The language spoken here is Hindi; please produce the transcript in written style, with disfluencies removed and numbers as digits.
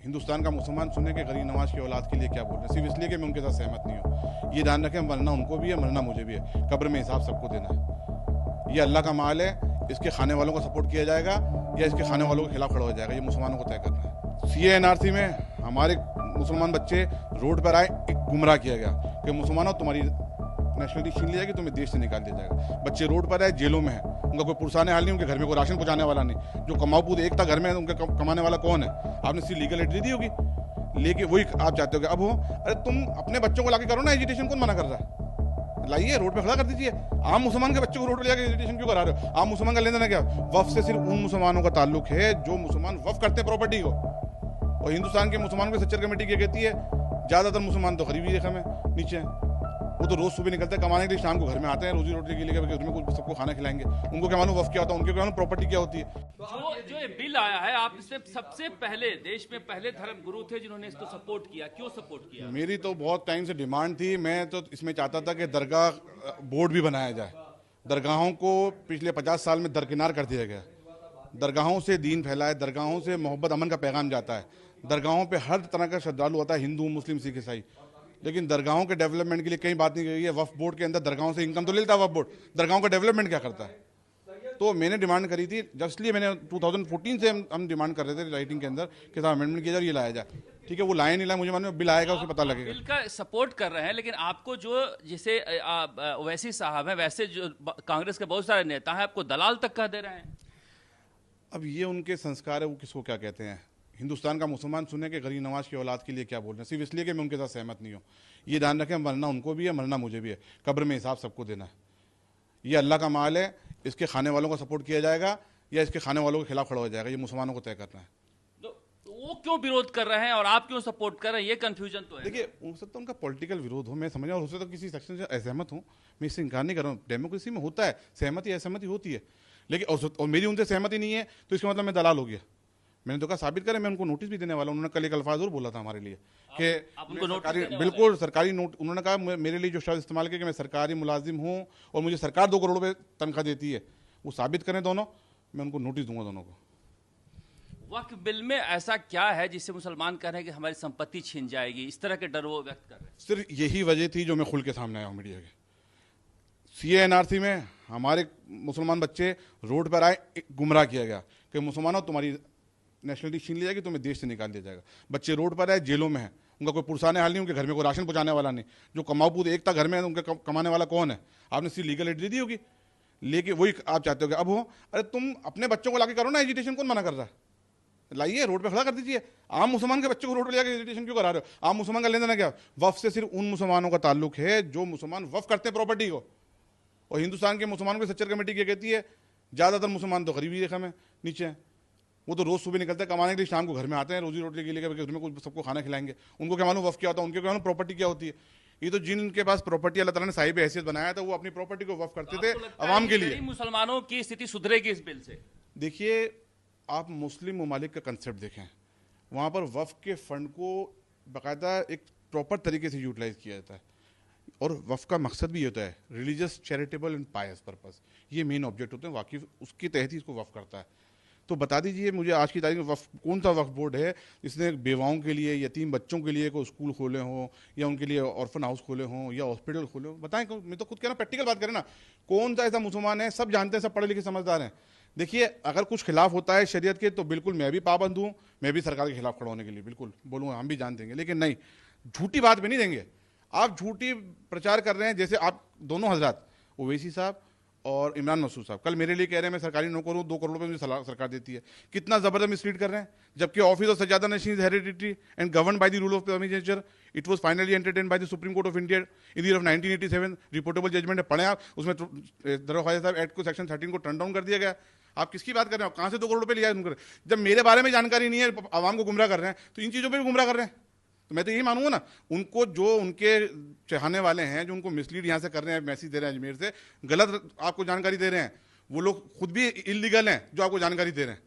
हिंदुस्तान का मुसलमान सुने कि गरीब नवाज की औलाद के लिए क्या बोल रहे हैं, सिर्फ इसलिए कि मैं उनके साथ सहमत नहीं हूँ। ये ध्यान रखें, मरना उनको भी है, मरना मुझे भी है, कब्र में हिसाब सबको देना है। ये अल्लाह का माल है, इसके खाने वालों को सपोर्ट किया जाएगा या इसके खाने वालों के खिलाफ खड़ा हो जाएगा, ये मुसलमानों को तय करना है। CA/NRC में हमारे मुसलमान बच्चे रोड पर आए, गुमराह किया गया कि मुसलमानों तुम्हारी नेशनलिटी छीन ली जाएगी, तुम्हें देश से निकाल दिया जाएगा। बच्चे रोड पर आए, जेलों में है, उनका कोई पुरसाने हाल नहीं, उनके घर में कोई राशन पहुंचाने वाला नहीं। जो कमाऊपूद एक था घर में, उनके कमाने वाला कौन है? आपने सिर्फ लीगल एड दे दी होगी, लेके वही आप चाहते हो कि अब हो। अरे तुम अपने बच्चों को लाके करो ना एजुकेशन, कौन मना कर रहा है? लाइए, रोड पे खड़ा कर दीजिए। आम मुसलमान के बच्चों को रोड पे जाकर एजुकेशन क्यों करा रहे हो? आम मुसलमान का लेना देना क्या? वफ से सिर्फ उन मुसलमानों का ताल्लुक है जो मुसलमान वफ करते हैं प्रॉपर्टी को। और हिंदुस्तान के मुसलमानों की सच्चर कमेटी क्या कहती है? ज्यादातर मुसलमान तो गरीबी रेखा में नीचे हैं। वो तो रोज सुबह निकलते हैं कमाने के लिए, शाम को घर में आते हैं रोजी रोटी के लिए, उसमें कुछ सबको खाना खिलाएंगे। उनको क्या मालूम वफ क्या होता है, उनके क्या मालूम प्रॉपर्टी क्या होती है। जो ये बिल आया है, आप इससे सबसे पहले देश में पहले धर्म गुरु थे जिन्होंने इसको सपोर्ट किया, क्यों सपोर्ट किया? मेरी तो बहुत टाइम से डिमांड थी। मैं तो इसमें चाहता था कि दरगाह बोर्ड भी बनाया जाए। दरगाहों को पिछले 50 साल में दरकिनार कर दिया गया। दरगाहों से दीन फैला है, दरगाहों से मोहब्बत अमन का पैगाम जाता है। दरगाहों पे हर तरह का श्रद्धालु होता है, हिंदू मुस्लिम सिख ईसाई। लेकिन दरगाहों के डेवलपमेंट के लिए कई बात नहीं कही है। वक्फ बोर्ड के अंदर दरगाहों से इनकम तो लेता है वक्फ बोर्ड, दरगाहों का डेवलपमेंट क्या करता है? तो मैंने डिमांड करी थी, इसलिए मैंने 2014 से हम डिमांड कर रहे थे राइटिंग के अंदर कि साहब अमेंडमेंट किया जाए, ये लाया जाए। ठीक है, वो लाया नहीं लाया मुझे मालूम, बिल आएगा उससे पता लगेगा। बिल का सपोर्ट कर रहे हैं, लेकिन आपको जो जैसे ओवैसी साहब हैं, वैसे जो कांग्रेस के बहुत सारे नेता हैं, आपको दलाल तक कह दे रहे हैं। अब ये उनके संस्कार है, वो किसको क्या कहते हैं। हिंदुस्तान का मुसलमान सुने कि गरीब नवाज की औलाद के लिए क्या बोल रहे हैं, सिर्फ इसलिए कि मैं उनके साथ सहमत नहीं हूँ। ये ध्यान रखें, मरना उनको भी है, मरना मुझे भी है, कब्र में हिसाब सबको देना है। ये अल्लाह का माल है, इसके खाने वालों को सपोर्ट किया जाएगा या इसके खाने वालों के खिलाफ खड़ा हो जाएगा, ये मुसलमानों को तय करना है। तो वो क्यों विरोध कर रहे हैं और आप क्यों सपोर्ट कर रहे हैं, ये कंफ्यूजन तो है। देखिए, हो सकता है उनका पॉलिटिकल विरोध हो, मैं समझ रहा हूँ, हो सकता है किसी सेक्शन से असहमत हूँ, मैं इससे इनकार नहीं कर रहा हूँ। डेमोक्रेसी में होता है, सहमति असहमति होती है, लेकिन और मेरी उनसे सहमति नहीं है तो इसका मतलब मैं दलाल हो गया। मैंने तो कहा साबित करें, मैं उनको नोटिस भी देने वाला हूं। उन्होंने कल एक अल्फाज और बोला था हमारे लिए कि बिल्कुल सरकारी नोट, उन्होंने कहा मेरे लिए जो शब्द इस्तेमाल किया कि मैं सरकारी मुलाजिम हूं और मुझे सरकार 2 करोड़ रुपए तनख्वाह देती है, वो साबित करें दोनों, मैं उनको नोटिस दूंगा दोनों को। वक्फ बिल में ऐसा क्या है जिससे मुसलमान कह रहे हैं कि हमारी संपत्ति छीन जाएगी, इस तरह के डर वो व्यक्त कर रहे हैं? सिर्फ यही वजह थी जो मैं खुल के सामने आया हूँ मीडिया के। CA/NRC में हमारे मुसलमान बच्चे रोड पर आए, गुमराह किया गया कि मुसलमानों तुम्हारी नेशनलिटी छीन ली जाएगी, तुम्हें देश से निकाल दिया जाएगा। बच्चे रोड पर आए, जेलों में है, उनका कोई पुरसाने हाल नहीं, उनके घर में कोई राशन पहुंचाने वाला नहीं। जो कमाऊपूद एक था घर में, उनके कमाने वाला कौन है? आपने सिर्फ लीगल एड दे दी होगी, लेके वही आप चाहते हो कि अब हो। अरे तुम अपने बच्चों को लाके करो ना एजुकेशन, कौन मना कर रहा है? लाइए, रोड पे खड़ा कर दीजिए। आम मुसलमान के बच्चों को रोड पे जाकर एजुकेशन क्यों करा रहे हो? आम मुसलमान का लेना देना क्या? वफ से सिर्फ उन मुसलमानों का ताल्लुक है जो मुसलमान वफ करते हैं प्रॉपर्टी को। और हिंदुस्तान के मुसलमानों की सच्चर कमेटी क्या कहती है? ज्यादातर मुसलमान तो गरीबी रेखा में नीचे हैं। वो तो रोज सुबह निकलते हैं कमाने के लिए, शाम को घर में आते हैं रोजी रोटी के लिए, उसमें कुछ सबको खाना खिलाएंगे। उनको क्या मालूम वफ क्या होता है, उनके क्या मालूम प्रॉपर्टी क्या होती है। ये तो जिनके पास प्रॉपर्टी अल्लाह ताला ने साहिब हैसियत बनाया था, वो अपनी प्रॉपर्टी को वफ करते थे अवाम के लिए। मुसलमानों की स्थिति सुधरेगी इस बिल से? देखिए, आप मुस्लिम ममालिक का कंसेप्ट देखें, वहाँ पर वफ के फंड को बाकायदा एक प्रॉपर तरीके से यूटिलाइज किया जाता है। और वफ का मकसद भी होता है religious, charitable and Payas purpose, ये मेन ऑब्जेक्ट होते हैं। वाकिफ उसके तहत ही इसको वफ करता है। तो बता दीजिए मुझे आज की तारीख में वफ कौन सा वक्फ बोर्ड है जिसने बेवाओं के लिए, यतीम बच्चों के लिए कोई स्कूल खोले हों या उनके लिए ऑर्फन हाउस खोले हों या हॉस्पिटल खोले हों? बताएं, मैं तो खुद कह रहा हूँ, प्रैक्टिकल बात करें ना। कौन सा ऐसा मुसलमान है? सब जानते हैं, सब पढ़े लिखे समझदार हैं। देखिए, अगर कुछ खिलाफ होता है शरीयत के तो बिल्कुल मैं भी पाबंद हूँ, मैं भी सरकार के खिलाफ खड़ा होने के लिए बिल्कुल बोलूँगा, हम भी जान देंगे। लेकिन नहीं, झूठी बात पे नहीं देंगे। आप झूठी प्रचार कर रहे हैं, जैसे आप दोनों हजरात ओवैसी साहब और इमरान मसूद साहब कल मेरे लिए कह रहे हैं मैं सरकारी नौकर हूँ, 2 करोड़ रुपए मुझे सरकार देती है। कितना जबरदस्त मिसलीड कर रहे हैं। जबकि ऑफिस ऑफ सज्जादा नशीन is hereditary and govern by the rule of prime. It was finally entertained by the Supreme Court of India in the year of 1987। Reportable judgment है, पढ़े आप। उसमें दरख्वास्त साहब एक्ट को सेक्शन 13 को टर्न डाउन कर दिया गया। आप किसकी बात कर रहे हो? कहाँ से 2 करोड़ रुपए लिया है? जब मेरे बारे में जानकारी नहीं है, आवाम को गुमराह कर रहे हैं, तो इन चीज़ों पर भी गुमराह कर रहे हैं। तो मैं तो यही मानूंगा ना, उनको जो उनके चाहने वाले हैं, जो उनको मिसलीड यहाँ से कर रहे हैं, मैसेज दे रहे हैं अजमेर से, गलत आपको जानकारी दे रहे हैं, वो लोग खुद भी इलीगल हैं जो आपको जानकारी दे रहे हैं।